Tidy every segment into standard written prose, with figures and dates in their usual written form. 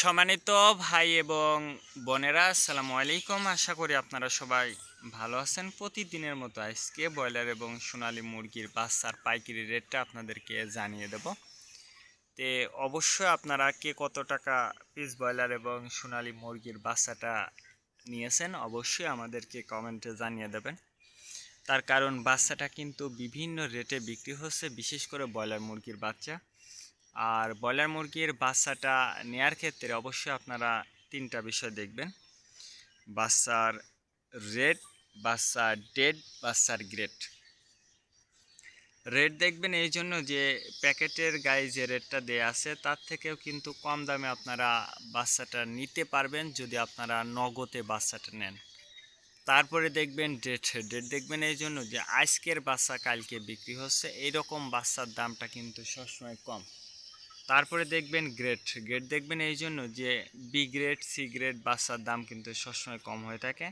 সম্মানিত ভাই এবং বোনেরা, আসসালামু আলাইকুম। আশা করি আপনারা সবাই ভালো আছেন। প্রতিদিনের মতো আজকে ব্রয়লার এবং সোনালী মুরগির বাচ্চার পাইকারি রেটটা আপনাদেরকে জানিয়ে দেব। তে অবশ্যই আপনারা কে কত টাকা পিস ব্রয়লার এবং সোনালী মুরগির বাচ্চাটা নিয়েছেন অবশ্যই আমাদেরকে কমেন্টে জানিয়ে দেবেন। তার কারণ বাচ্চাটা কিন্তু বিভিন্ন রেটে বিক্রি হচ্ছে, বিশেষ করে ব্রয়লার মুরগির বাচ্চা। আর ব্রয়লার মুরগির বাচ্চাটা নেয়ার ক্ষেত্রে অবশ্যই আপনারা তিনটা বিষয় দেখবেন: বাচ্চার রেট, বাচ্চার ডেট, বাচ্চার গ্রেড। রেট দেখবেন এই জন্য যে প্যাকেটের গায়ে যে রেটটা দেয়া আছে তার থেকেও কিন্তু কম দামে আপনারা বাচ্চাটা নিতে পারবেন যদি আপনারা নগদে বাচ্চাটা নেন। তারপরে দেখবেন ডেট। ডেট দেখবেন এই জন্য যে আজকের বাচ্চা কালকে বিক্রি হচ্ছে, এইরকম বাচ্চার দামটা কিন্তু সবসময় কম। তারপরে দেখবেন গ্রেড। গ্রেড দেখবেন এই জন্য যে বি গ্রেড, সি গ্রেড বাচ্চার দাম কিন্তু সবসময় কম হয়ে থাকে।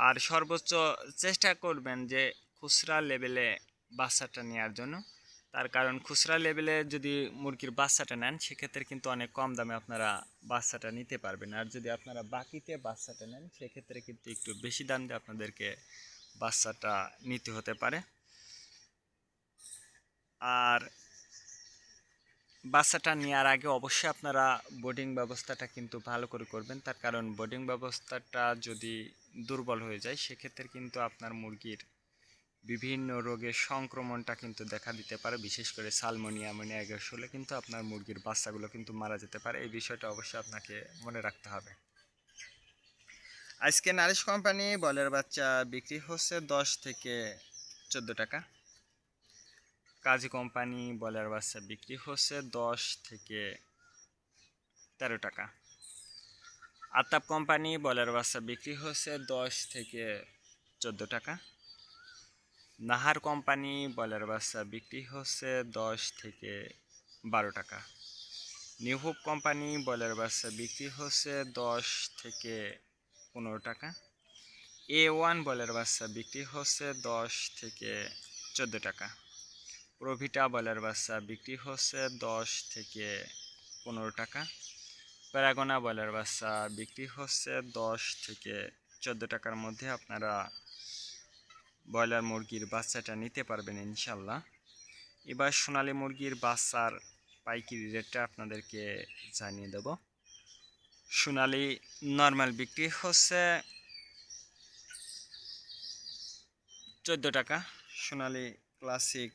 আর সর্বোচ্চ চেষ্টা করবেন যে খুচরা লেভেলে বাচ্চাটা নেওয়ার জন্য। তার কারণ খুচরা লেভেলে যদি মুরগির বাচ্চাটা নেন সেক্ষেত্রে কিন্তু অনেক কম দামে আপনারা বাচ্চাটা নিতে পারবেন। আর যদি আপনারা বাকিতে বাচ্চাটা নেন সেক্ষেত্রে কিন্তু একটু বেশি দাম দিয়ে আপনাদেরকে বাচ্চাটা নিতে হতে পারে। আর বাচ্চাটা নেওয়ার আগে অবশ্যই আপনারা বোর্ডিং ব্যবস্থাটা কিন্তু ভালো করে করবেন। তার কারণ বোর্ডিং ব্যবস্থাটা যদি দুর্বল হয়ে যায় সেক্ষেত্রে কিন্তু আপনার মুরগির বিভিন্ন রোগের সংক্রমণটা কিন্তু দেখা দিতে পারে। বিশেষ করে সালমোনিয়া অ্যাগাস হলে কিন্তু আপনার মুরগির বাচ্চাগুলো কিন্তু মারা যেতে পারে। এই বিষয়টা অবশ্যই আপনাকে মনে রাখতে হবে। আজকে নারিশ কোম্পানি বলের বাচ্চা বিক্রি হচ্ছে 10 থেকে 14 টাকা। কাজী কোম্পানি বলের বাচ্চা বিক্রি হচ্ছে 10 থেকে 13 টাকা। আতাপ কোম্পানি বলের বাচ্চা বিক্রি হচ্ছে 10 থেকে 14 টাকা। নাহার কোম্পানি বলের বাচ্চা বিক্রি হচ্ছে 10 থেকে 12 টাকা। নিউ হোপ কোম্পানি বলের বাচ্চা বিক্রি হচ্ছে 10 থেকে 15 টাকা। A1 বলের বাচ্চা বিক্রি হচ্ছে 10 থেকে 14 টাকা। প্রভিটা বলের বাচ্চা বিক্রি হচ্ছে 10 থেকে 15 টাকা। প্যারাগোনা বলের বাচ্চা বিক্রি হচ্ছে 10 থেকে 14 টাকার মধ্যে আপনারা ব্রয়লার মুরগির বাচ্চাটা নিতে পারবেন ইনশাল্লাহ। এবার সোনালী মুরগির বাচ্চার পাইকারি রেটটা আপনাদেরকে জানিয়ে দেব। সোনালী নর্মাল বিক্রি হচ্ছে 14 টাকা, সোনালী ক্লাসিক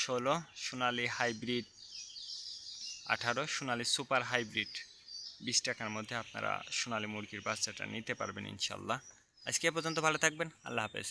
16, সোনালী হাইব্রিড 18, সোনালী সুপার হাইব্রিড 20 টাকার মধ্যে আপনারা সোনালী মুরগির বাচ্চাটা নিতে পারবেন ইনশাল্লাহ। আজকে এ পর্যন্ত ভালো থাকবেন। আল্লাহ হাফেজ।